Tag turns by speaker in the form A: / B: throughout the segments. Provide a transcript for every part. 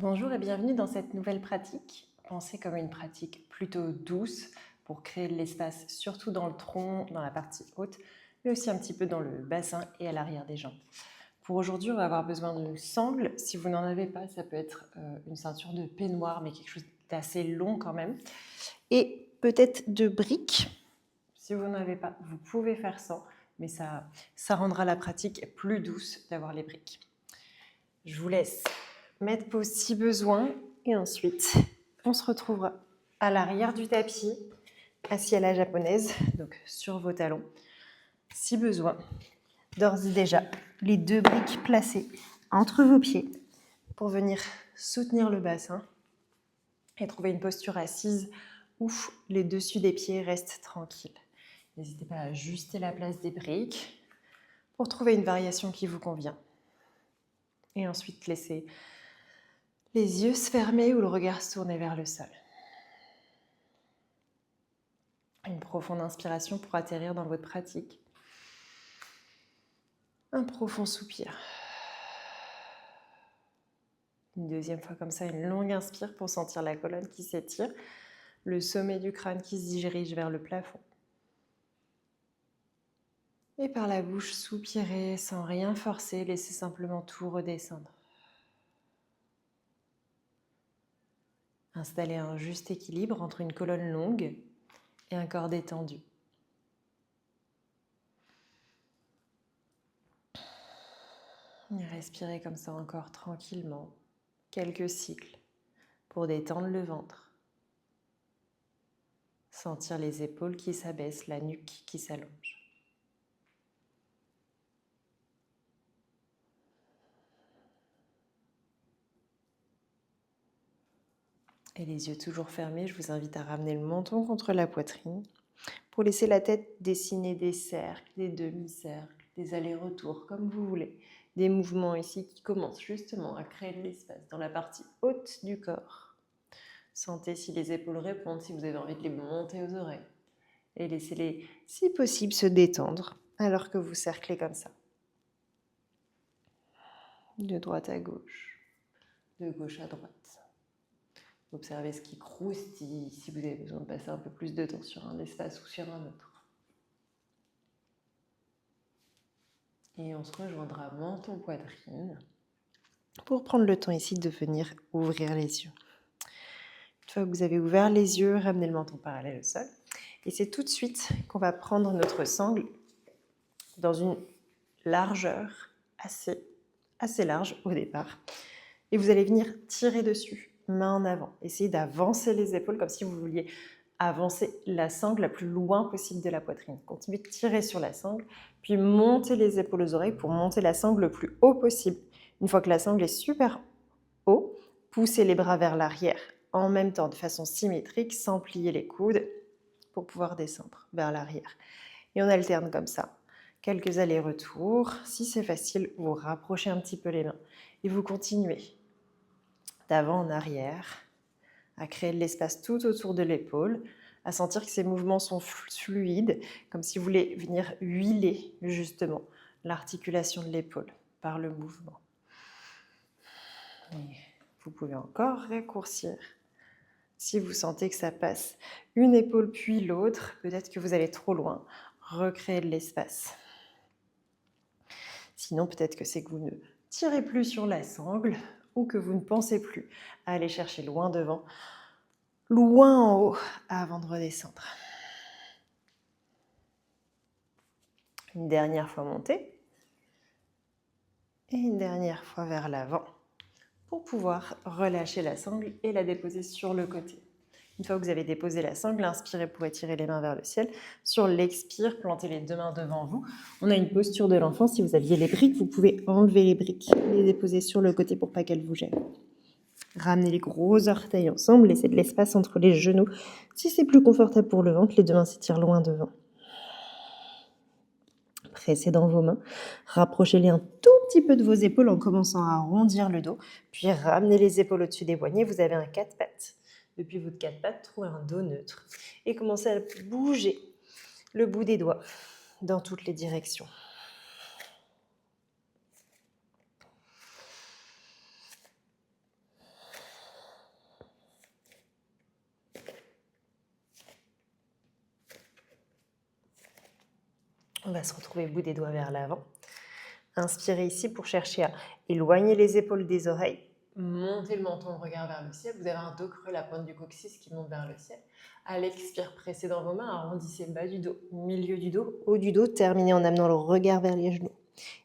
A: Bonjour et bienvenue dans cette nouvelle pratique, pensée comme une pratique plutôt douce pour créer de l'espace, surtout dans le tronc, dans la partie haute, mais aussi un petit peu dans le bassin et à l'arrière des jambes. Pour aujourd'hui, on va avoir besoin d'une sangle. Si vous n'en avez pas, ça peut être une ceinture de peignoir, mais quelque chose d'assez long quand même. Et peut-être de briques. Si vous n'en avez pas, vous pouvez faire sans, mais ça rendra la pratique plus douce d'avoir les briques. Je vous laisse mettre pause si besoin et ensuite on se retrouvera à l'arrière du tapis, assis à la japonaise, donc sur vos talons. Si besoin, d'ores et déjà, les deux briques placées entre vos pieds pour venir soutenir le bassin et trouver une posture assise où les dessus des pieds restent tranquilles. N'hésitez pas à ajuster la place des briques pour trouver une variation qui vous convient. Et ensuite, laissez les yeux se fermer ou le regard se tourner vers le sol. Une profonde inspiration pour atterrir dans votre pratique. Un profond soupir. Une deuxième fois comme ça, une longue inspire pour sentir la colonne qui s'étire, le sommet du crâne qui se dirige vers le plafond. Et par la bouche, soupirez sans rien forcer, laissez simplement tout redescendre. Installez un juste équilibre entre une colonne longue et un corps détendu. Et respirez comme ça encore tranquillement, quelques cycles pour détendre le ventre. Sentir les épaules qui s'abaissent, la nuque qui s'allonge. Et les yeux toujours fermés, je vous invite à ramener le menton contre la poitrine pour laisser la tête dessiner des cercles, des demi-cercles, des allers-retours, comme vous voulez. Des mouvements ici qui commencent justement à créer de l'espace dans la partie haute du corps. Sentez si les épaules répondent, si vous avez envie de les monter aux oreilles. Et laissez-les, si possible, se détendre alors que vous cerclez comme ça. De droite à gauche, de gauche à droite. Observez ce qui croustille, si vous avez besoin de passer un peu plus de temps sur un espace ou sur un autre. Et on se rejoindra menton-poitrine pour prendre le temps ici de venir ouvrir les yeux. Une fois que vous avez ouvert les yeux, ramenez le menton parallèle au sol. Et c'est tout de suite qu'on va prendre notre sangle dans une largeur assez large au départ. Et vous allez venir tirer dessus, main en avant. Essayez d'avancer les épaules comme si vous vouliez avancer la sangle la plus loin possible de la poitrine. Continuez de tirer sur la sangle, puis montez les épaules aux oreilles pour monter la sangle le plus haut possible. Une fois que la sangle est super haut, poussez les bras vers l'arrière en même temps de façon symétrique, sans plier les coudes pour pouvoir descendre vers l'arrière. Et on alterne comme ça. Quelques allers-retours. Si c'est facile, vous rapprochez un petit peu les mains et vous continuez d'avant en arrière, à créer de l'espace tout autour de l'épaule, à sentir que ces mouvements sont fluides, comme si vous voulez venir huiler justement l'articulation de l'épaule par le mouvement. Et vous pouvez encore raccourcir. Si vous sentez que ça passe une épaule puis l'autre, peut-être que vous allez trop loin, recréer de l'espace. Sinon, peut-être que c'est que vous ne tirez plus sur la sangle ou que vous ne pensez plus à aller chercher loin devant, loin en haut, avant de redescendre. Une dernière fois montée et une dernière fois vers l'avant pour pouvoir relâcher la sangle et la déposer sur le côté. Une fois que vous avez déposé la sangle, inspirez pour étirer les mains vers le ciel. Sur l'expire, plantez les deux mains devant vous. On a une posture de l'enfant. Si vous aviez les briques, vous pouvez enlever les briques, les déposer sur le côté pour pas qu'elles vous gênent. Ramenez les gros orteils ensemble, laissez de l'espace entre les genoux. Si c'est plus confortable pour le ventre, les deux mains s'étirent loin devant. Pressez dans vos mains, rapprochez-les un tout petit peu de vos épaules en commençant à arrondir le dos, puis ramenez les épaules au-dessus des poignets, vous avez un quatre pattes. Depuis votre quatre pattes, trouvez un dos neutre et commencez à bouger le bout des doigts dans toutes les directions. On va se retrouver bout des doigts vers l'avant. Inspirez ici pour chercher à éloigner les épaules des oreilles. Montez le menton, le regard vers le ciel. Vous avez un dos creux, la pointe du coccyx qui monte vers le ciel. À l'expire, pressez dans vos mains, arrondissez bas du dos, milieu du dos, haut du dos. Terminez en amenant le regard vers les genoux.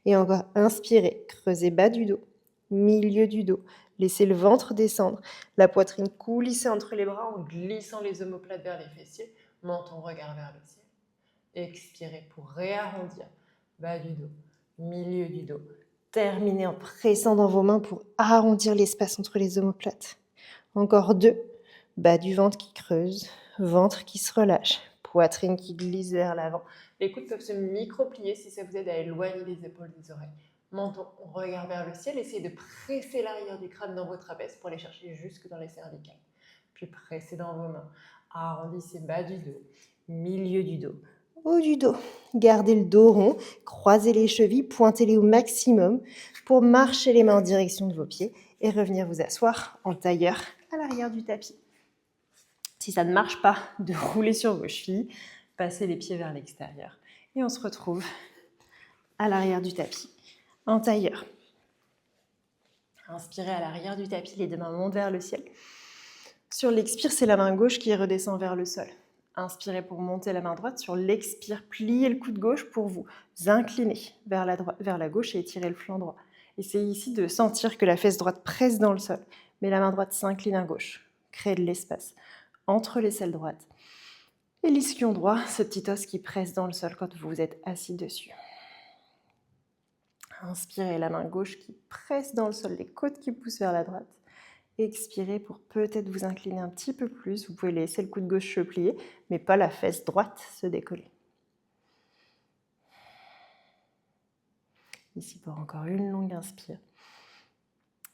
A: Et encore, inspirez, creusez bas du dos, milieu du dos. Laissez le ventre descendre, la poitrine coulisser entre les bras en glissant les omoplates vers les fessiers. Menton, regard vers le ciel. Expirez pour réarrondir, bas du dos, milieu du dos. Terminez en pressant dans vos mains pour arrondir l'espace entre les omoplates. Encore 2, bas du ventre qui creuse, ventre qui se relâche, poitrine qui glisse vers l'avant. Les coudes peuvent se micro-plier si ça vous aide à éloigner les épaules des oreilles. Menton, regard vers le ciel, essayez de presser l'arrière du crâne dans vos trapèzes pour aller chercher jusque dans les cervicales. Puis pressez dans vos mains, arrondissez bas du dos, milieu du dos, haut du dos. Gardez le dos rond, croisez les chevilles, pointez-les au maximum pour marcher les mains en direction de vos pieds et revenir vous asseoir en tailleur à l'arrière du tapis. Si ça ne marche pas, de rouler sur vos chevilles, passez les pieds vers l'extérieur et on se retrouve à l'arrière du tapis en tailleur. Inspirez à l'arrière du tapis, les deux mains montent vers le ciel. Sur l'expire, c'est la main gauche qui redescend vers le sol. Inspirez pour monter la main droite. Sur l'expire, pliez le coude gauche pour vous incliner vers la gauche et étirer le flanc droit. Essayez ici de sentir que la fesse droite presse dans le sol, mais la main droite s'incline à gauche. Créez de l'espace entre l'aisselle droite et l'ischion droit, ce petit os qui presse dans le sol quand vous êtes assis dessus. Inspirez, la main gauche qui presse dans le sol, les côtes qui poussent vers la droite. Expirez pour peut-être vous incliner un petit peu plus. Vous pouvez laisser le coude gauche se plier, mais pas la fesse droite se décoller. Ici pour encore une longue inspire.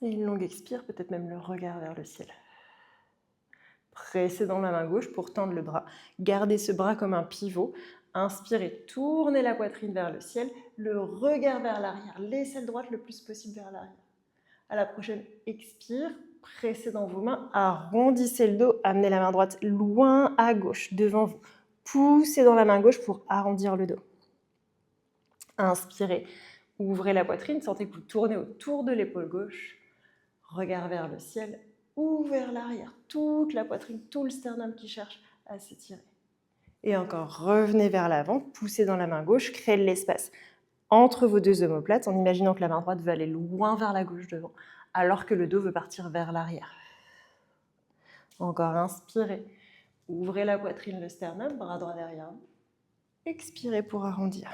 A: Et une longue expire, peut-être même le regard vers le ciel. Pressez dans la main gauche pour tendre le bras. Gardez ce bras comme un pivot. Inspirez, tournez la poitrine vers le ciel, le regard vers l'arrière, l'aisselle droite le plus possible vers l'arrière. À la prochaine expire, pressez dans vos mains, arrondissez le dos, amenez la main droite loin à gauche, devant vous. Poussez dans la main gauche pour arrondir le dos. Inspirez, ouvrez la poitrine, sentez que vous tournez autour de l'épaule gauche. Regard vers le ciel ou vers l'arrière, toute la poitrine, tout le sternum qui cherche à s'étirer. Et encore, revenez vers l'avant, poussez dans la main gauche, créez de l'espace entre vos deux omoplates en imaginant que la main droite veut aller loin vers la gauche devant, alors que le dos veut partir vers l'arrière. Encore, inspirez, ouvrez la poitrine, le sternum, bras droit derrière vous. Expirez pour arrondir.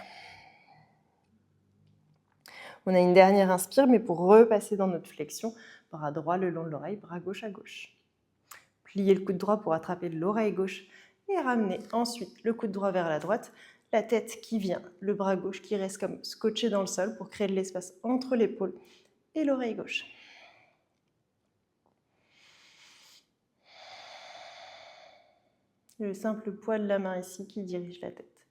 A: On a une dernière inspire, mais pour repasser dans notre flexion, bras droit le long de l'oreille, bras gauche à gauche. Pliez le coude droit pour attraper l'oreille gauche et ramenez ensuite le coude droit vers la droite, la tête qui vient, le bras gauche qui reste comme scotché dans le sol pour créer de l'espace entre l'épaule et l'oreille gauche. Le simple poids de la main ici qui dirige la tête.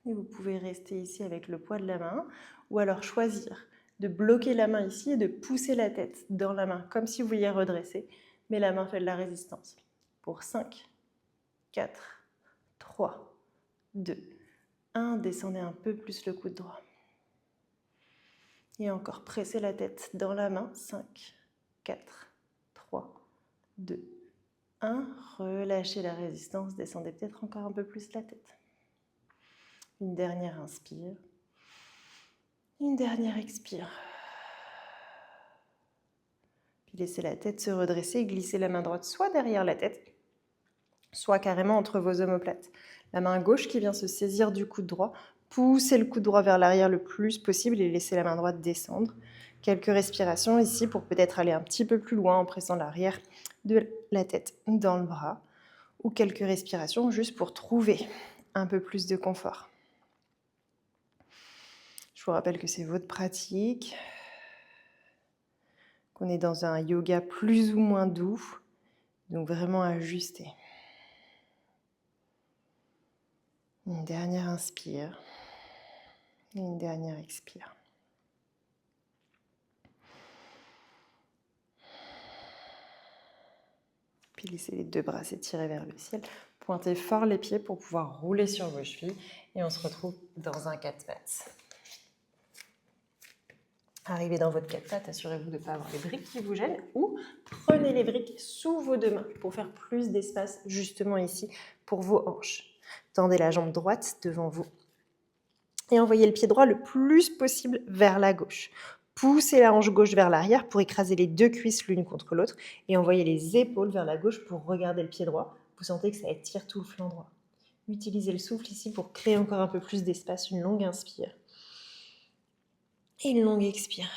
A: Et vous pouvez rester ici avec le poids de la main ou alors choisir de bloquer la main ici et de pousser la tête dans la main comme si vous vouliez redresser, mais la main fait de la résistance. Pour 5, 4, 3, 2, 1, descendez un peu plus le coude droit. Et encore, pressez la tête dans la main. 5, 4, 3, 2, 1. Relâchez la résistance, descendez peut-être encore un peu plus la tête. Une dernière inspire. Une dernière expire. Puis laissez la tête se redresser, glissez la main droite soit derrière la tête, soit carrément entre vos omoplates. La main gauche qui vient se saisir du coude droit, poussez le coude droit vers l'arrière le plus possible et laissez la main droite descendre. Quelques respirations ici pour peut-être aller un petit peu plus loin en pressant l'arrière de la tête dans le bras, ou quelques respirations juste pour trouver un peu plus de confort. Je vous rappelle que c'est votre pratique, qu'on est dans un yoga plus ou moins doux, donc vraiment ajusté. Une dernière inspire et une dernière expire. Puis laissez les deux bras s'étirer vers le ciel. Pointez fort les pieds pour pouvoir rouler sur vos chevilles et on se retrouve dans un 4 pattes. Arrivez dans votre 4 pattes, assurez-vous de ne pas avoir les briques qui vous gênent ou prenez les briques sous vos deux mains pour faire plus d'espace justement ici pour vos hanches. Tendez la jambe droite devant vous et envoyez le pied droit le plus possible vers la gauche. Poussez la hanche gauche vers l'arrière pour écraser les deux cuisses l'une contre l'autre et envoyez les épaules vers la gauche pour regarder le pied droit. Vous sentez que ça étire tout le flanc droit. Utilisez le souffle ici pour créer encore un peu plus d'espace. Une longue inspire et une longue expire.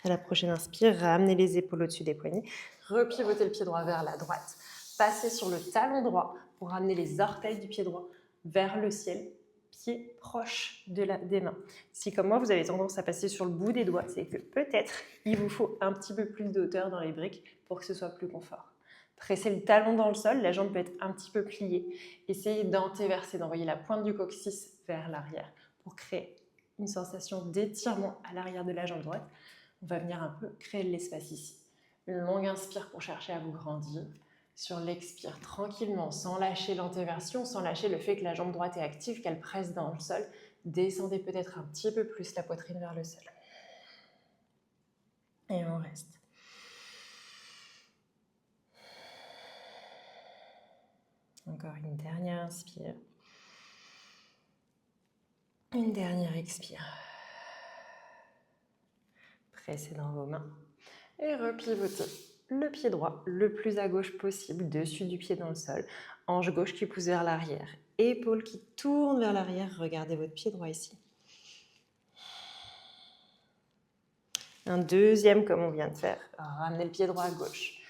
A: À la prochaine inspire, ramenez les épaules au-dessus des poignets. Repivotez le pied droit vers la droite. Passez sur le talon droit pour ramener les orteils du pied droit vers le ciel, pied proche des mains. Si comme moi, vous avez tendance à passer sur le bout des doigts, c'est que peut-être il vous faut un petit peu plus de hauteur dans les briques pour que ce soit plus confort. Pressez le talon dans le sol, la jambe peut être un petit peu pliée. Essayez d'antéverser, d'envoyer la pointe du coccyx vers l'arrière pour créer une sensation d'étirement à l'arrière de la jambe droite. On va venir un peu créer de l'espace ici. Une longue inspire pour chercher à vous grandir. Sur l'expire, tranquillement, sans lâcher l'antéversion, sans lâcher le fait que la jambe droite est active, qu'elle presse dans le sol. Descendez peut-être un petit peu plus la poitrine vers le sol. Et on reste. Encore une dernière inspire. Une dernière expire. Pressez dans vos mains et repivotez le pied droit le plus à gauche possible, dessus du pied dans le sol. Hanche gauche qui pousse vers l'arrière. Épaules qui tournent vers l'arrière. Regardez votre pied droit ici. Un deuxième comme on vient de faire. Ramenez le pied droit à gauche.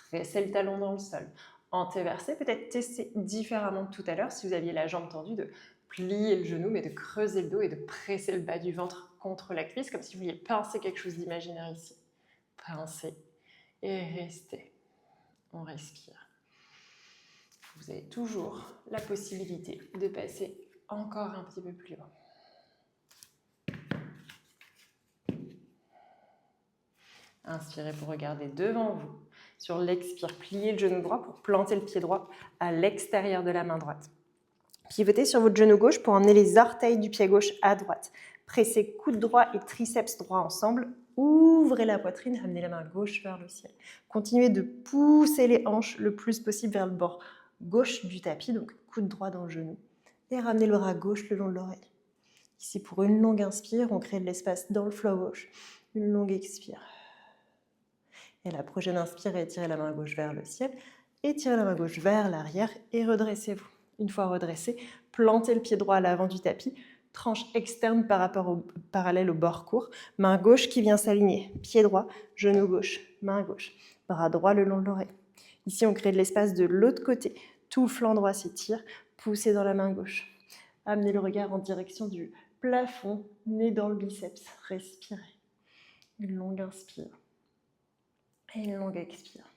A: Pressez le talon dans le sol. Antéversez, peut-être tester différemment que tout à l'heure si vous aviez la jambe tendue, de plier le genou, mais de creuser le dos et de presser le bas du ventre contre la cuisse, comme si vous vouliez pincer quelque chose d'imaginaire ici. Pincez et restez. On respire. Vous avez toujours la possibilité de passer encore un petit peu plus haut. Inspirez pour regarder devant vous. Sur l'expire, pliez le genou droit pour planter le pied droit à l'extérieur de la main droite. Pivotez sur votre genou gauche pour emmener les orteils du pied gauche à droite. Pressez coude droit et triceps droit ensemble. Ouvrez la poitrine, amenez la main gauche vers le ciel. Continuez de pousser les hanches le plus possible vers le bord gauche du tapis, donc coude droit dans le genou. Et ramenez le bras gauche le long de l'oreille. Ici, pour une longue inspire, on crée de l'espace dans le flanc gauche. Une longue expire. Et la prochaine inspire, étirez la main gauche vers le ciel. Étirez la main gauche vers l'arrière et redressez-vous. Une fois redressé, plantez le pied droit à l'avant du tapis. Tranche externe parallèle au bord court. Main gauche qui vient s'aligner. Pied droit, genou gauche, main gauche. Bras droit le long de l'oreille. Ici, on crée de l'espace de l'autre côté. Tout le flanc droit s'étire. Poussez dans la main gauche. Amenez le regard en direction du plafond, nez dans le biceps. Respirez. Une longue inspire. Et une longue expire.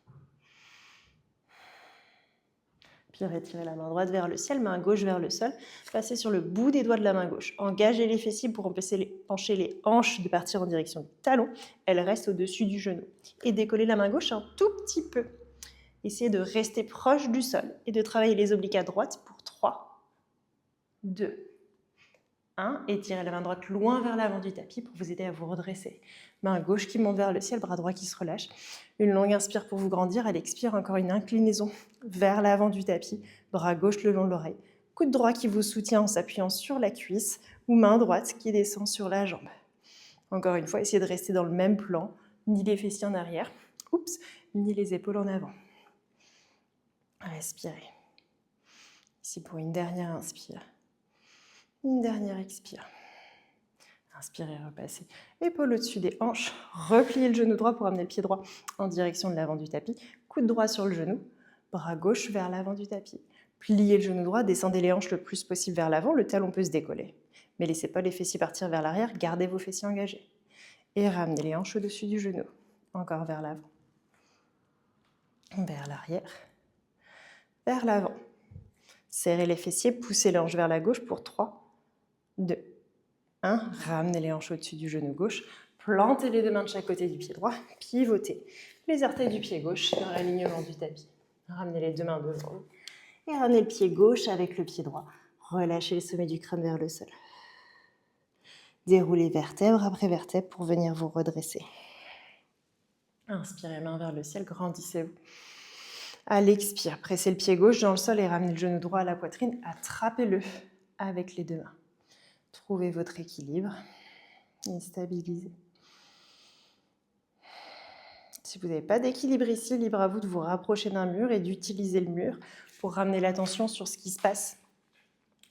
A: Puis retirez la main droite vers le ciel, main gauche vers le sol. Passez sur le bout des doigts de la main gauche. Engagez les fessiers pour pencher les hanches de partir en direction du talon. Elles restent au-dessus du genou. Et décollez la main gauche un tout petit peu. Essayez de rester proche du sol et de travailler les obliques à droite pour 3, 2, 1. Étirez la main droite loin vers l'avant du tapis pour vous aider à vous redresser. Main gauche qui monte vers le ciel, bras droit qui se relâche. Une longue inspire pour vous grandir. À l'expire, encore une inclinaison vers l'avant du tapis. Bras gauche le long de l'oreille. Coude droit qui vous soutient en s'appuyant sur la cuisse ou main droite qui descend sur la jambe. Encore une fois, essayez de rester dans le même plan. Ni les fessiers en arrière, ni les épaules en avant. Respirez. Ici pour une dernière inspire. Une dernière expire. Inspirez, repassez. Épaule au-dessus des hanches. Repliez le genou droit pour amener le pied droit en direction de l'avant du tapis. Coude droit sur le genou. Bras gauche vers l'avant du tapis. Pliez le genou droit, descendez les hanches le plus possible vers l'avant. Le talon peut se décoller. Mais laissez pas les fessiers partir vers l'arrière. Gardez vos fessiers engagés. Et ramenez les hanches au-dessus du genou. Encore vers l'avant. Vers l'arrière. Vers l'avant. Serrez les fessiers, poussez les hanches vers la gauche pour 3, 2, 1. Ramenez les hanches au-dessus du genou gauche. Plantez les deux mains de chaque côté du pied droit. Pivotez les orteils du pied gauche dans l'alignement du tapis. Ramenez les deux mains devant vous. Et ramenez le pied gauche avec le pied droit. Relâchez le sommet du crâne vers le sol. Déroulez vertèbre après vertèbre pour venir vous redresser. Inspirez, main vers le ciel, grandissez-vous. À l'expire, pressez le pied gauche dans le sol et ramenez le genou droit à la poitrine. Attrapez-le avec les deux mains. Trouvez votre équilibre et stabilisez. Si vous n'avez pas d'équilibre ici, libre à vous de vous rapprocher d'un mur et d'utiliser le mur pour ramener l'attention sur ce qui se passe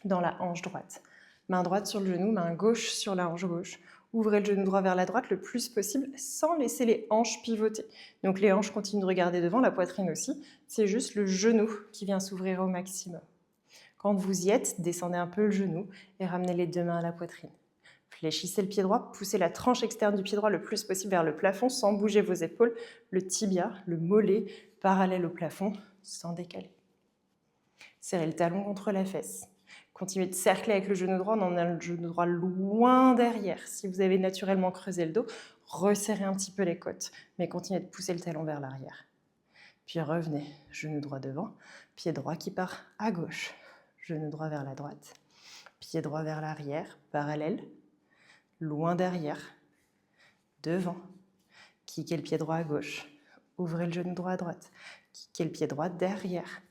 A: dans la hanche droite. Main droite sur le genou, main gauche sur la hanche gauche. Ouvrez le genou droit vers la droite le plus possible sans laisser les hanches pivoter. Donc les hanches continuent de regarder devant, la poitrine aussi. C'est juste le genou qui vient s'ouvrir au maximum. Quand vous y êtes, descendez un peu le genou et ramenez les deux mains à la poitrine. Fléchissez le pied droit, poussez la tranche externe du pied droit le plus possible vers le plafond sans bouger vos épaules, le tibia, le mollet parallèle au plafond sans décaler. Serrez le talon contre la fesse. Continuez de cercler avec le genou droit, on en a le genou droit loin derrière. Si vous avez naturellement creusé le dos, resserrez un petit peu les côtes, mais continuez de pousser le talon vers l'arrière. Puis revenez, genou droit devant, pied droit qui part à gauche, genou droit vers la droite, pied droit vers l'arrière, parallèle, loin derrière, devant, kickez le pied droit à gauche, ouvrez le genou droit à droite, kickez le pied droit derrière.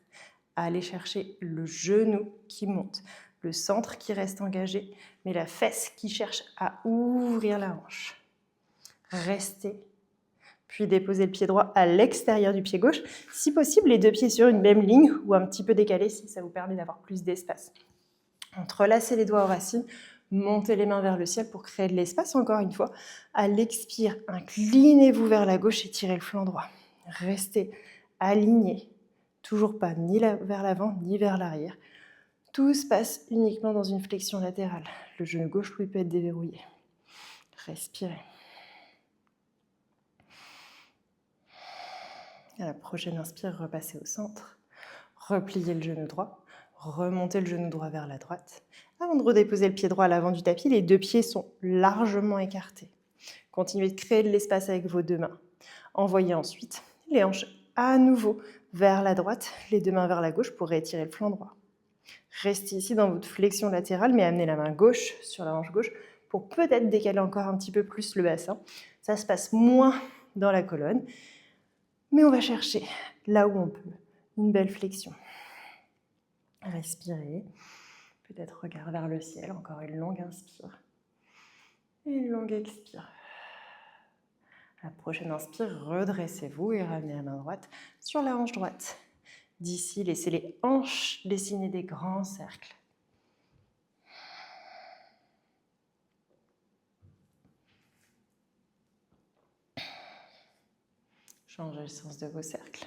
A: Allez chercher le genou qui monte, le centre qui reste engagé, mais la fesse qui cherche à ouvrir la hanche. Restez, puis déposez le pied droit à l'extérieur du pied gauche. Si possible, les deux pieds sur une même ligne ou un petit peu décalés si ça vous permet d'avoir plus d'espace. Entrelacez les doigts aux racines, montez les mains vers le ciel pour créer de l'espace. Encore une fois, à l'expire, inclinez-vous vers la gauche et tirez le flanc droit. Restez alignés. Toujours pas ni vers l'avant ni vers l'arrière. Tout se passe uniquement dans une flexion latérale. Le genou gauche, lui, peut être déverrouillé. Respirez. À la prochaine inspire, repassez au centre. Repliez le genou droit. Remontez le genou droit vers la droite. Avant de redéposer le pied droit à l'avant du tapis, les deux pieds sont largement écartés. Continuez de créer de l'espace avec vos deux mains. Envoyez ensuite les hanches à nouveau vers la droite, les deux mains vers la gauche pour réétirer le flanc droit. Restez ici dans votre flexion latérale, mais amenez la main gauche sur la hanche gauche pour peut-être décaler encore un petit peu plus le bassin. Ça se passe moins dans la colonne, mais on va chercher là où on peut une belle flexion. Respirez, peut-être regard vers le ciel, encore une longue inspire et une longue expire. À la prochaine inspire, redressez-vous et ramenez la main droite sur la hanche droite. D'ici, laissez les hanches dessiner des grands cercles. Changez le sens de vos cercles.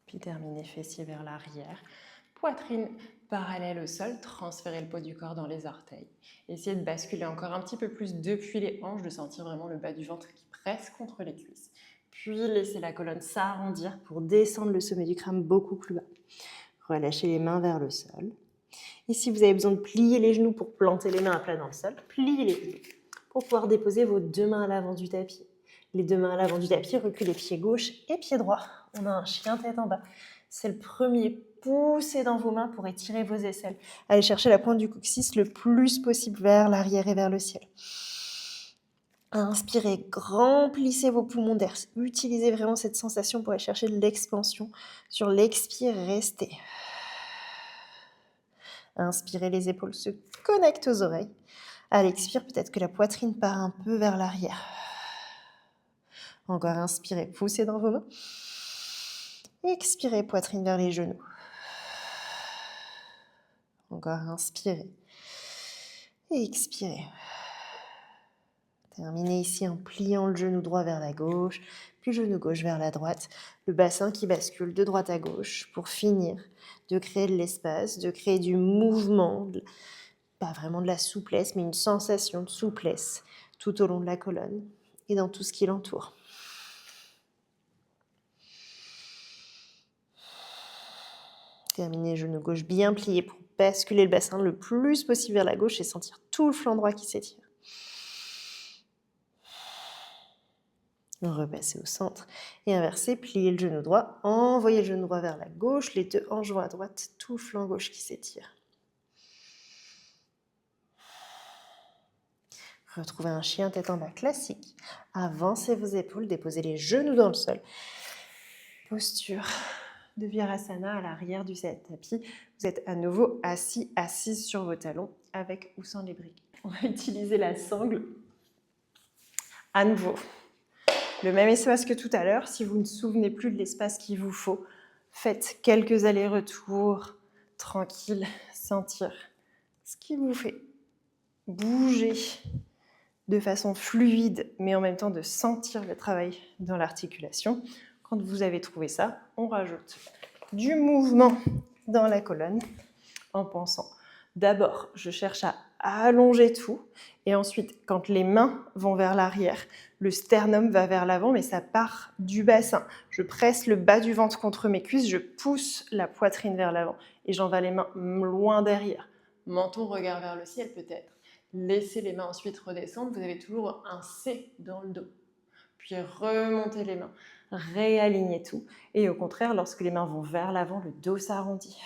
A: Puis terminez fessiers vers l'arrière. Poitrine parallèle au sol, transférez le poids du corps dans les orteils. Essayez de basculer encore un petit peu plus depuis les hanches, de sentir vraiment le bas du ventre qui presse contre les cuisses. Puis laissez la colonne s'arrondir pour descendre le sommet du crâne beaucoup plus bas. Relâchez les mains vers le sol. Et si vous avez besoin de plier les genoux pour planter les mains à plat dans le sol, pliez les genoux pour pouvoir déposer vos deux mains à l'avant du tapis. Les deux mains à l'avant du tapis, reculez pied gauche et pied droit. On a un chien tête en bas. C'est le premier. Poussez dans vos mains pour étirer vos aisselles. Allez chercher la pointe du coccyx le plus possible vers l'arrière et vers le ciel. Inspirez, remplissez vos poumons d'air. Utilisez vraiment cette sensation pour aller chercher de l'expansion. Sur l'expire, restez. Inspirez, les épaules se connectent aux oreilles. À l'expire, peut-être que la poitrine part un peu vers l'arrière. Encore inspirez, poussez dans vos mains. Expirez, poitrine vers les genoux. Encore inspirez. Et expirez. Terminez ici en pliant le genou droit vers la gauche, puis le genou gauche vers la droite. Le bassin qui bascule de droite à gauche pour finir de créer de l'espace, de créer du mouvement, pas vraiment de la souplesse, mais une sensation de souplesse tout au long de la colonne et dans tout ce qui l'entoure. Terminez, genou gauche bien plié pour basculer le bassin le plus possible vers la gauche et sentir tout le flanc droit qui s'étire. Repassez au centre et inversez, pliez le genou droit, envoyez le genou droit vers la gauche, les deux hanches vont à droite, tout flanc gauche qui s'étire. Retrouvez un chien tête en bas classique. Avancez vos épaules, déposez les genoux dans le sol. Posture de Virasana à l'arrière du tapis. Vous êtes à nouveau assis, assise sur vos talons, avec ou sans les briques. On va utiliser la sangle. À nouveau, le même espace que tout à l'heure. Si vous ne vous souvenez plus de l'espace qu'il vous faut, faites quelques allers-retours, tranquille, sentir ce qui vous fait bouger de façon fluide, mais en même temps de sentir le travail dans l'articulation. Quand vous avez trouvé ça, on rajoute du mouvement dans la colonne en pensant d'abord, je cherche à allonger tout, et ensuite, quand les mains vont vers l'arrière, le sternum va vers l'avant, mais ça part du bassin. Je presse le bas du ventre contre mes cuisses, je pousse la poitrine vers l'avant, et j'envoie les mains loin derrière. Menton, regard vers le ciel peut-être. Laissez les mains ensuite redescendre, vous avez toujours un C dans le dos. Puis remontez les mains, réalignez tout. Et au contraire, lorsque les mains vont vers l'avant, le dos s'arrondit.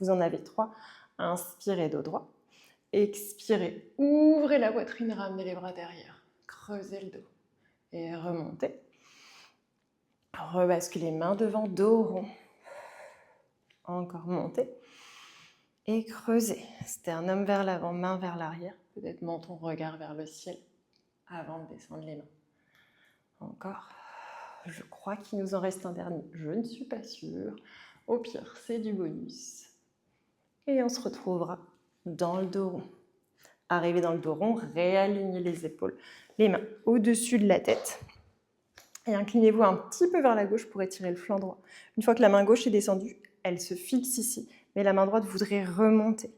A: Vous en avez 3. Inspirez, dos droit. Expirez, ouvrez la poitrine, ramenez les bras derrière. Creusez le dos. Et remontez. Rebasculez main devant, dos rond. Encore montez. Et creusez. Sternum vers l'avant, main vers l'arrière. Peut-être menton, regard vers le ciel avant de descendre les mains. Encore. Je crois qu'il nous en reste un dernier. Je ne suis pas sûre. Au pire, c'est du bonus. Et on se retrouvera dans le dos rond. Arrivez dans le dos rond, réalignez les épaules. Les mains au-dessus de la tête. Et inclinez-vous un petit peu vers la gauche pour étirer le flanc droit. Une fois que la main gauche est descendue, elle se fixe ici. Mais la main droite voudrait remonter.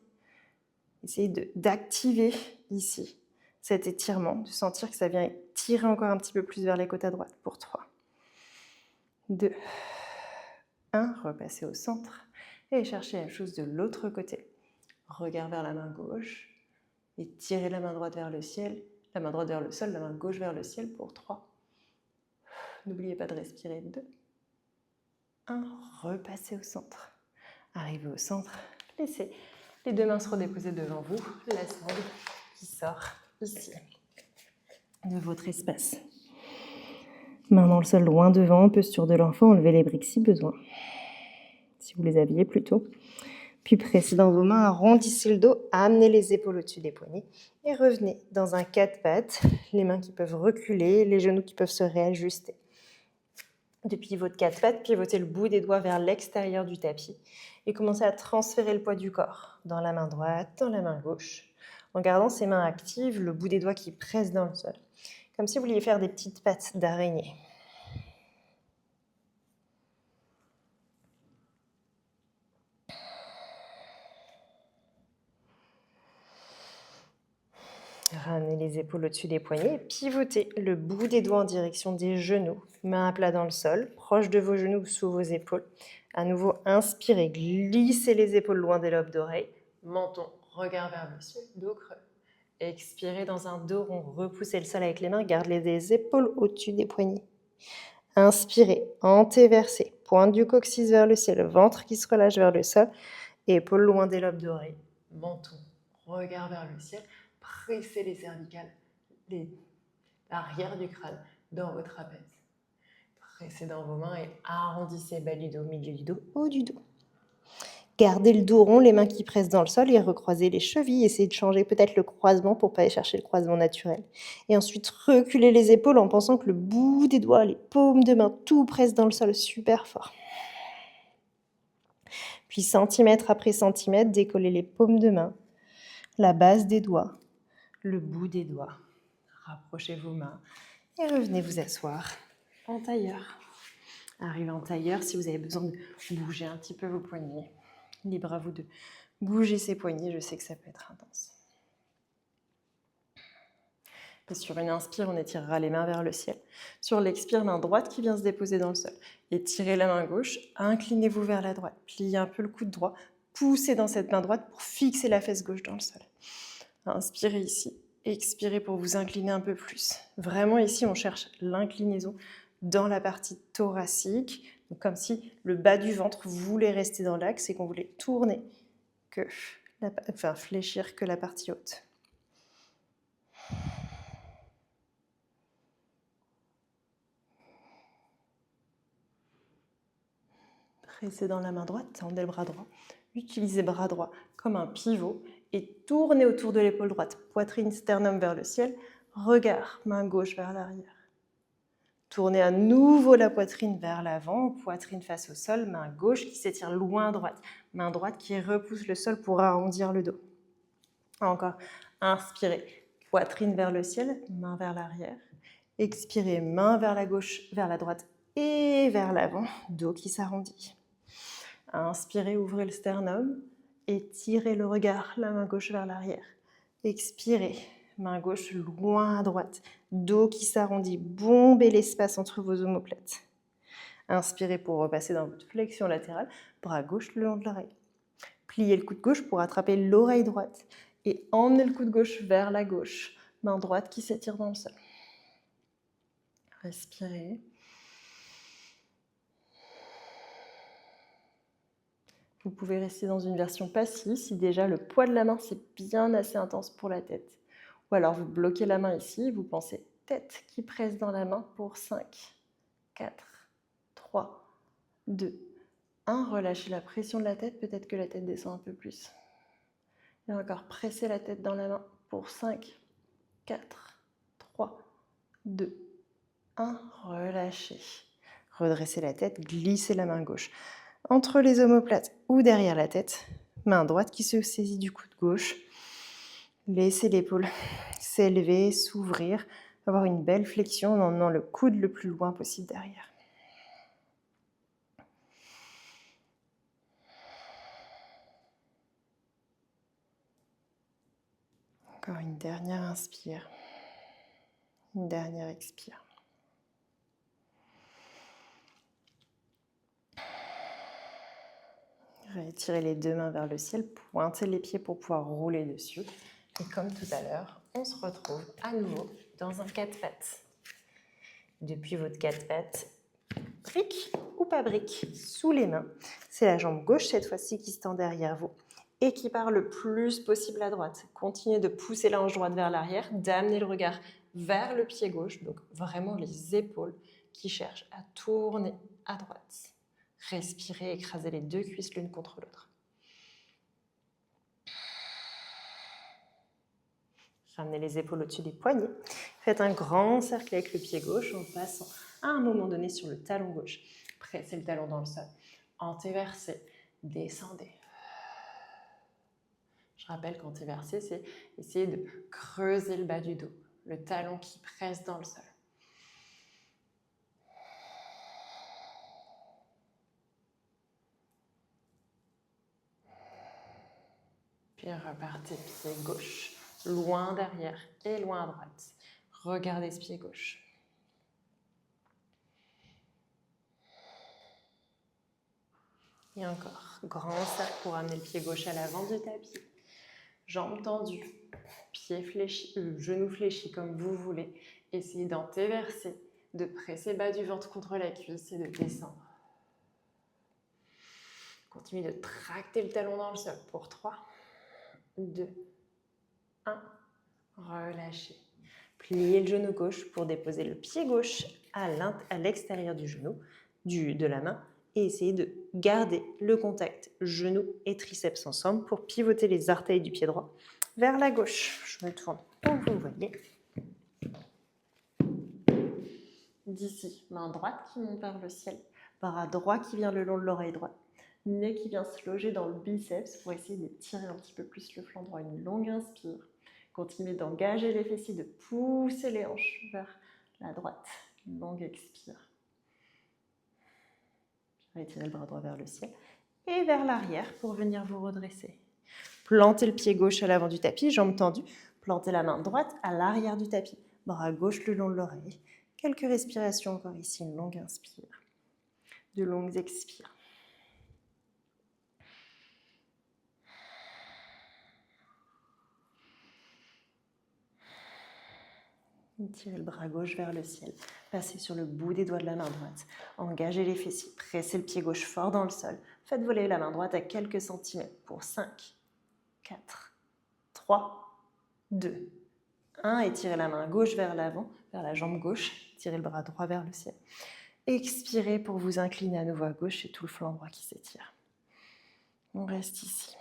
A: Essayez d'activer ici cet étirement, de sentir que ça vient tirer encore un petit peu plus vers les côtes à droite. Pour 3, 2, 1. Repassez au centre. Et cherchez la même chose de l'autre côté. Regard vers la main gauche. Et tirez la main droite vers le ciel. La main droite vers le sol, la main gauche vers le ciel pour 3. N'oubliez pas de respirer. 2, 1. Repassez au centre. Arrivez au centre. Laissez les deux mains se redéposer devant vous. La sangle qui sort ici de votre espace. Main dans le sol, loin devant. Posture de l'enfant. Enlevez les briques si besoin. Si vous les aviez plutôt. Puis pressez dans vos mains, arrondissez le dos, amenez les épaules au-dessus des poignets et revenez dans un 4 pattes, les mains qui peuvent reculer, les genoux qui peuvent se réajuster. Depuis votre 4 pattes, pivotez le bout des doigts vers l'extérieur du tapis et commencez à transférer le poids du corps dans la main droite, dans la main gauche, en gardant ces mains actives, le bout des doigts qui pressent dans le sol, comme si vous vouliez faire des petites pattes d'araignée. Ramenez les épaules au-dessus des poignets et pivotez le bout des doigts en direction des genoux. Main à plat dans le sol, proche de vos genoux ou sous vos épaules. À nouveau, inspirez, glissez les épaules loin des lobes d'oreilles. Menton, regard vers le ciel, dos creux. Expirez dans un dos rond, repoussez le sol avec les mains, gardez les épaules au-dessus des poignets. Inspirez, antéversez, pointe du coccyx vers le ciel, ventre qui se relâche vers le sol, épaules loin des lobes d'oreilles. Menton, regard vers le ciel. Pressez les cervicales, l'arrière du crâne dans votre trapèze. Pressez dans vos mains et arrondissez bas du dos, milieu du dos, haut du dos. Gardez le dos rond, les mains qui pressent dans le sol et recroisez les chevilles. Essayez de changer peut-être le croisement pour ne pas aller chercher le croisement naturel. Et ensuite, reculez les épaules en pensant que le bout des doigts, les paumes de main, tout presse dans le sol super fort. Puis centimètre après centimètre, décollez les paumes de main, la base des doigts, le bout des doigts. Rapprochez vos mains et revenez vous asseoir en tailleur. Arrivez en tailleur si vous avez besoin de bouger un petit peu vos poignets. Libre à vous de bouger ces poignets, je sais que ça peut être intense. Et sur une inspire, on étirera les mains vers le ciel. Sur l'expire, main droite qui vient se déposer dans le sol. Étirez la main gauche, inclinez-vous vers la droite. Pliez un peu le coude droit, poussez dans cette main droite pour fixer la fesse gauche dans le sol. Inspirez ici, Expirez pour vous incliner un peu plus. Vraiment ici, on cherche l'inclinaison dans la partie thoracique, donc comme si le bas du ventre voulait rester dans l'axe et qu'on voulait tourner, fléchir que la partie haute. Pressez dans la main droite, tendez le bras droit. Utilisez le bras droit comme un pivot et tournez autour de l'épaule droite. Poitrine, sternum vers le ciel. Regard, main gauche vers l'arrière. Tournez à nouveau la poitrine vers l'avant, poitrine face au sol, main gauche qui s'étire loin à droite. Main droite qui repousse le sol pour arrondir le dos. Encore, inspirez, poitrine vers le ciel, main vers l'arrière. Expirez, main vers la gauche, vers la droite et vers l'avant, dos qui s'arrondit. Inspirez, ouvrez le sternum, étirez le regard, la main gauche vers l'arrière. Expirez, main gauche loin à droite, dos qui s'arrondit, bombez l'espace entre vos omoplates. Inspirez pour repasser dans votre flexion latérale, bras gauche le long de l'oreille. Pliez le coude gauche pour attraper l'oreille droite et emmenez le coude gauche vers la gauche, main droite qui s'étire dans le sol. Respirez. Vous pouvez rester dans une version passive si déjà le poids de la main c'est bien assez intense pour la tête. Ou alors vous bloquez la main ici, vous pensez tête qui presse dans la main pour 5, 4, 3, 2, 1. Relâchez la pression de la tête, peut-être que la tête descend un peu plus. Et encore, pressez la tête dans la main pour 5, 4, 3, 2, 1. Relâchez. Redressez la tête, glissez la main gauche entre les omoplates ou derrière la tête. Main droite qui se saisit du coude gauche. Laissez l'épaule s'élever, s'ouvrir, avoir une belle flexion en emmenant le coude le plus loin possible derrière. Encore une dernière inspire. Une dernière expire. Retirez les deux mains vers le ciel, pointez les pieds pour pouvoir rouler dessus. Et comme tout à l'heure, on se retrouve à nouveau dans un quatre pattes. Depuis votre quatre pattes, brique ou pas brique, sous les mains. C'est la jambe gauche cette fois-ci qui se tend derrière vous et qui part le plus possible à droite. Continuez de pousser la hanche droite vers l'arrière, d'amener le regard vers le pied gauche, donc vraiment les épaules qui cherchent à tourner à droite. Respirez, écrasez les deux cuisses l'une contre l'autre. Ramenez les épaules au-dessus des poignets. Faites un grand cercle avec le pied gauche en passant à un moment donné sur le talon gauche. Pressez le talon dans le sol. Antéversé, descendez. Je rappelle qu'antéversé, c'est essayer de creuser le bas du dos. Le talon qui presse dans le sol. Puis repartez pied gauche, loin derrière et loin à droite. Regardez ce pied gauche. Et encore, grand cercle pour amener le pied gauche à l'avant du tapis. Jambes tendues, pieds fléchis, genoux fléchis comme vous voulez. Essayez d'antéverser, de presser le bas du ventre contre la cuisse et de descendre. Continuez de tracter le talon dans le sol pour 3, 2, 1. Relâchez. Pliez le genou gauche pour déposer le pied gauche à l'extérieur du genou, de la main, et essayez de garder le contact genou et triceps ensemble pour pivoter les orteils du pied droit vers la gauche. Je me tourne pour vous voyez. D'ici, main droite qui monte vers le ciel, bras droit qui vient le long de l'oreille droite, nez qui vient se loger dans le biceps pour essayer de tirer un petit peu plus le flanc droit. Une longue inspire. Continuez d'engager les fessiers, de pousser les hanches vers la droite. Une longue expire. Retirez le bras droit vers le ciel et vers l'arrière pour venir vous redresser. Plantez le pied gauche à l'avant du tapis, jambes tendues. Plantez la main droite à l'arrière du tapis. Bras gauche le long de l'oreille. Quelques respirations encore ici. Une longue inspire. De longues expires. Tirez le bras gauche vers le ciel. Passez sur le bout des doigts de la main droite. Engagez les fessiers. Pressez le pied gauche fort dans le sol. Faites voler la main droite à quelques centimètres pour 5, 4, 3, 2, 1. Étirez la main gauche vers l'avant, vers la jambe gauche. Tirez le bras droit vers le ciel. Expirez pour vous incliner à nouveau à gauche et tout le flanc droit qui s'étire. On reste ici.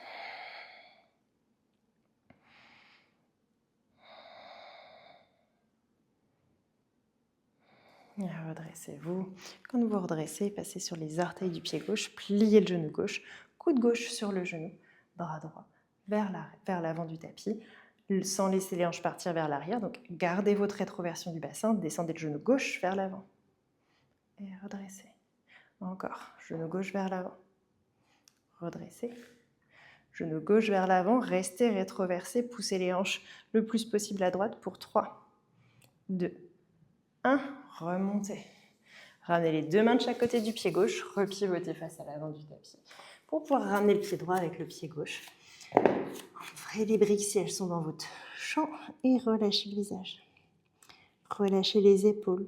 A: Redressez-vous. Quand vous vous redressez, passez sur les orteils du pied gauche, pliez le genou gauche, coude gauche sur le genou, bras droit vers l'avant du tapis, sans laisser les hanches partir vers l'arrière. Donc gardez votre rétroversion du bassin, descendez le genou gauche vers l'avant. Et redressez. Encore, genou gauche vers l'avant. Redressez. Genou gauche vers l'avant, restez rétroversé, poussez les hanches le plus possible à droite pour 3, 2, 1, remontez. Ramenez les deux mains de chaque côté du pied gauche, repivotez face à l'avant du tapis. Pour pouvoir ramener le pied droit avec le pied gauche, ouvrez les briques si elles sont dans votre champ et relâchez le visage. Relâchez les épaules,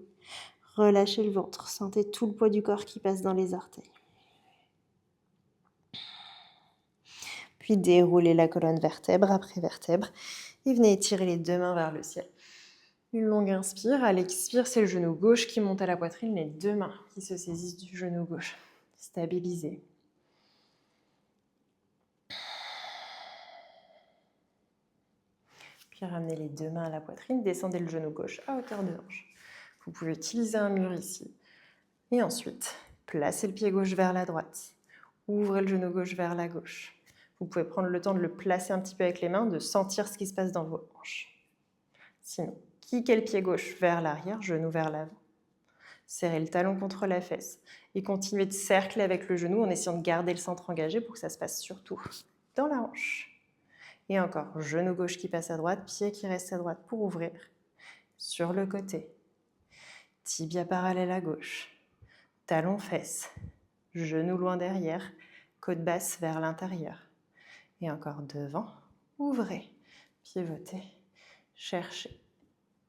A: relâchez le ventre, sentez tout le poids du corps qui passe dans les orteils. Puis déroulez la colonne vertèbre après vertèbre et venez étirer les deux mains vers le ciel. Une longue inspire. À l'expire, c'est le genou gauche qui monte à la poitrine, les deux mains qui se saisissent du genou gauche. Stabilisez. Puis ramenez les deux mains à la poitrine, descendez le genou gauche à hauteur de hanche. Vous pouvez utiliser un mur ici. Et ensuite, placez le pied gauche vers la droite. Ouvrez le genou gauche vers la gauche. Vous pouvez prendre le temps de le placer un petit peu avec les mains, de sentir ce qui se passe dans vos hanches. Sinon, kickez le pied gauche vers l'arrière, genou vers l'avant. Serrez le talon contre la fesse et continuez de cercler avec le genou en essayant de garder le centre engagé pour que ça se passe surtout dans la hanche. Et encore, genou gauche qui passe à droite, pied qui reste à droite pour ouvrir. Sur le côté, tibia parallèle à gauche, talon fesse, genou loin derrière, côte basse vers l'intérieur. Et encore devant, ouvrez, pivotez, cherchez,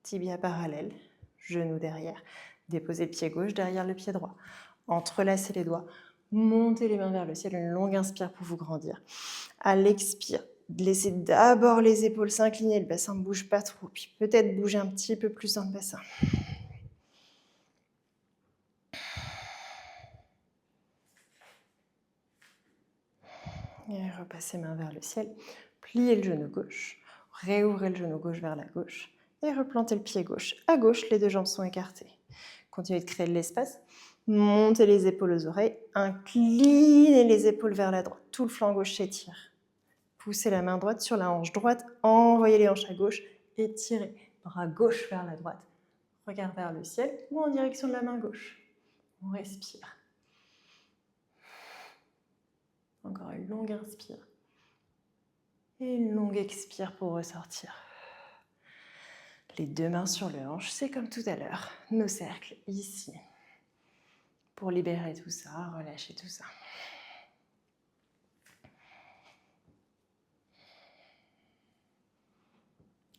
A: tibia parallèle, genou derrière. Déposez le pied gauche derrière le pied droit. Entrelacez les doigts. Montez les mains vers le ciel. Une longue inspire pour vous grandir. À l'expire, laissez d'abord les épaules s'incliner. Le bassin ne bouge pas trop. Puis peut-être bouger un petit peu plus dans le bassin. Et repassez main vers le ciel. Pliez le genou gauche. Réouvrez le genou gauche vers la gauche. Et replantez le pied gauche. À gauche, les deux jambes sont écartées. Continuez de créer de l'espace. Montez les épaules aux oreilles. Inclinez les épaules vers la droite. Tout le flanc gauche s'étire. Poussez la main droite sur la hanche droite. Envoyez les hanches à gauche. Étirez. Bras gauche vers la droite. Regard vers le ciel ou en direction de la main gauche. On respire. Encore une longue inspire. Et une longue expire pour ressortir. Les deux mains sur le hanche, c'est comme tout à l'heure. Nos cercles ici. Pour libérer tout ça, relâcher tout ça.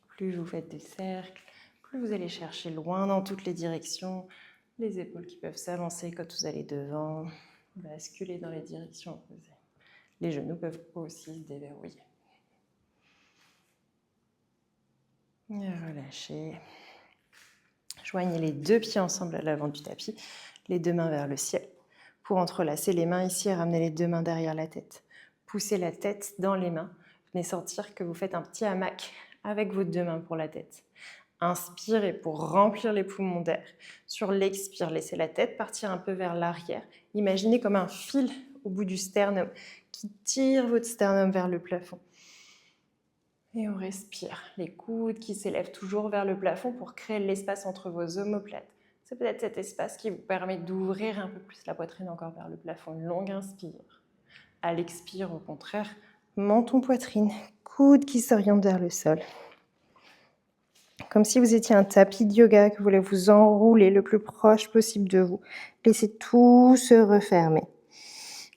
A: Plus vous faites des cercles, plus vous allez chercher loin dans toutes les directions. Les épaules qui peuvent s'avancer quand vous allez devant, basculer dans les directions opposées. Les genoux peuvent aussi se déverrouiller. Et relâchez. Joignez les deux pieds ensemble à l'avant du tapis, les deux mains vers le ciel. Pour entrelacer les mains ici et ramener les deux mains derrière la tête. Poussez la tête dans les mains. Venez sentir que vous faites un petit hamac avec vos deux mains pour la tête. Inspirez pour remplir les poumons d'air. Sur l'expire, laissez la tête partir un peu vers l'arrière. Imaginez comme un fil au bout du sternum qui tire votre sternum vers le plafond. Et on respire. Les coudes qui s'élèvent toujours vers le plafond pour créer l'espace entre vos omoplates. C'est peut-être cet espace qui vous permet d'ouvrir un peu plus la poitrine encore vers le plafond. Une longue inspire. À l'expire, au contraire, menton, poitrine, coudes qui s'orientent vers le sol. Comme si vous étiez un tapis de yoga, que vous voulez vous enrouler le plus proche possible de vous. Laissez tout se refermer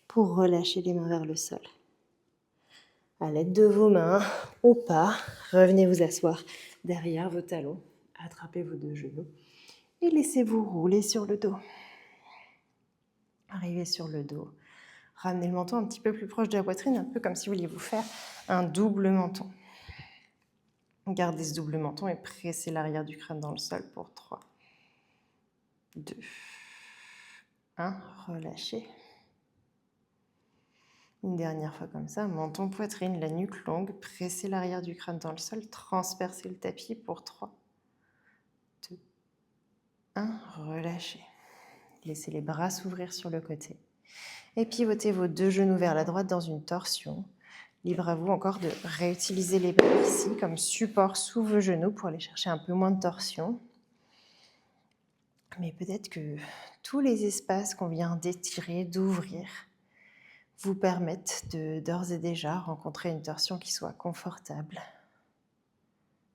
A: pour relâcher les mains vers le sol. À l'aide de vos mains, au pas, revenez vous asseoir derrière vos talons, Attrapez vos deux genoux et laissez-vous rouler sur le dos. Arrivez sur le dos. Ramenez le menton un petit peu plus proche de la poitrine, un peu comme si vous vouliez vous faire un double menton. Gardez ce double menton et pressez l'arrière du crâne dans le sol pour 3, 2, 1. Relâchez. Une dernière fois comme ça, menton, poitrine, la nuque longue, pressez l'arrière du crâne dans le sol, transpercez le tapis pour 3, 2, 1. Relâchez. Laissez les bras s'ouvrir sur le côté. Et pivotez vos deux genoux vers la droite dans une torsion. Libre à vous encore de réutiliser les bras ici comme support sous vos genoux pour aller chercher un peu moins de torsion. Mais peut-être que tous les espaces qu'on vient d'étirer, d'ouvrir, vous permettent de d'ores et déjà rencontrer une torsion qui soit confortable,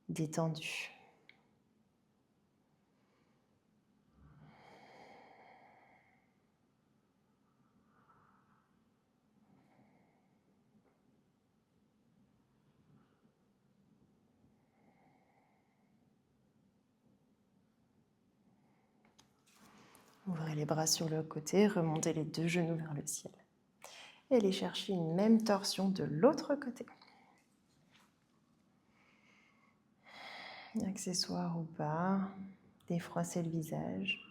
A: détendue. Ouvrez les bras sur le côté, remontez les deux genoux vers le ciel. Et allez chercher une même torsion de l'autre côté. Accessoire ou pas, défroissez le visage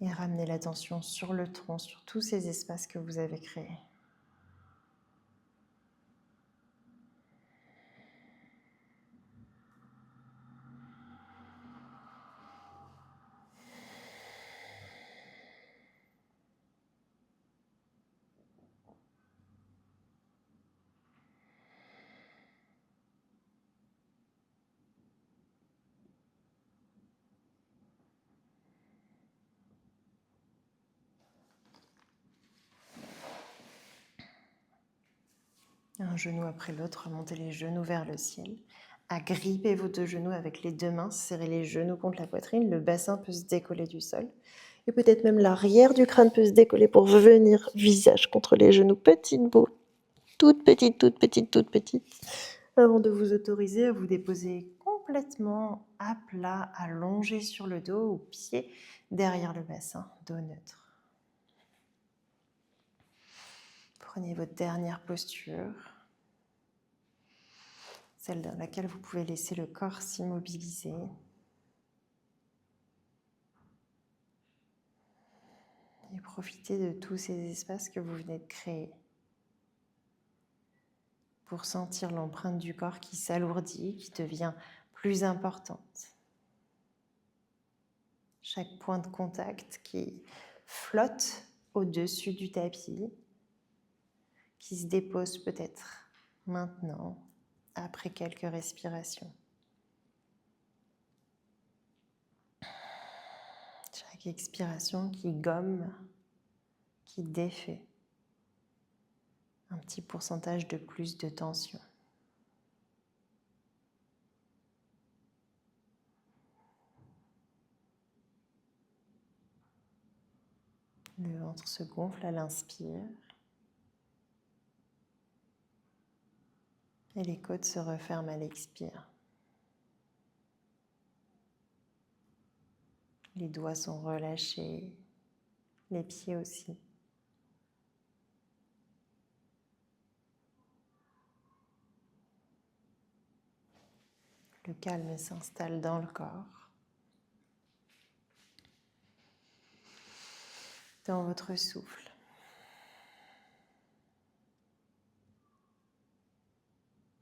A: et ramenez l'attention sur le tronc, sur tous ces espaces que vous avez créés. Un genou après l'autre, remontez les genoux vers le ciel. Agrippez vos deux genoux avec les deux mains, serrez les genoux contre la poitrine, le bassin peut se décoller du sol. Et peut-être même l'arrière du crâne peut se décoller pour venir visage contre les genoux. Petite boule, toute petite, toute petite, toute petite. Avant de vous autoriser à vous déposer complètement à plat, allongé sur le dos, ou pied derrière le bassin, dos neutre. Prenez votre dernière posture, celle dans laquelle vous pouvez laisser le corps s'immobiliser. Et profitez de tous ces espaces que vous venez de créer pour sentir l'empreinte du corps qui s'alourdit, qui devient plus importante. Chaque point de contact qui flotte au-dessus du tapis, qui se dépose peut-être maintenant, après quelques respirations. Chaque expiration qui gomme, qui défait un petit pourcentage de plus de tension. Le ventre se gonfle à l'inspire et les côtes se referment à l'expire. Les doigts sont relâchés, les pieds aussi. Le calme s'installe dans le corps, dans votre souffle.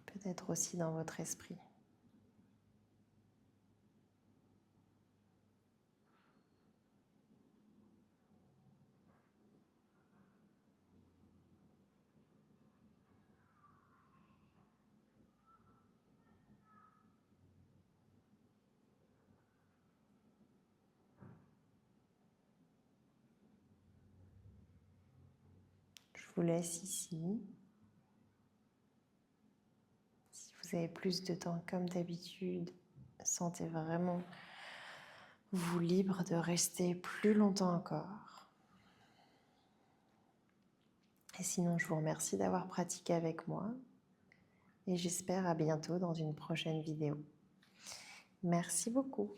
A: Peut-être aussi dans votre esprit. Je vous laisse ici. Si vous avez plus de temps comme d'habitude, sentez vraiment vous libre de rester plus longtemps encore. Et sinon, je vous remercie d'avoir pratiqué avec moi et j'espère à bientôt dans une prochaine vidéo. Merci beaucoup.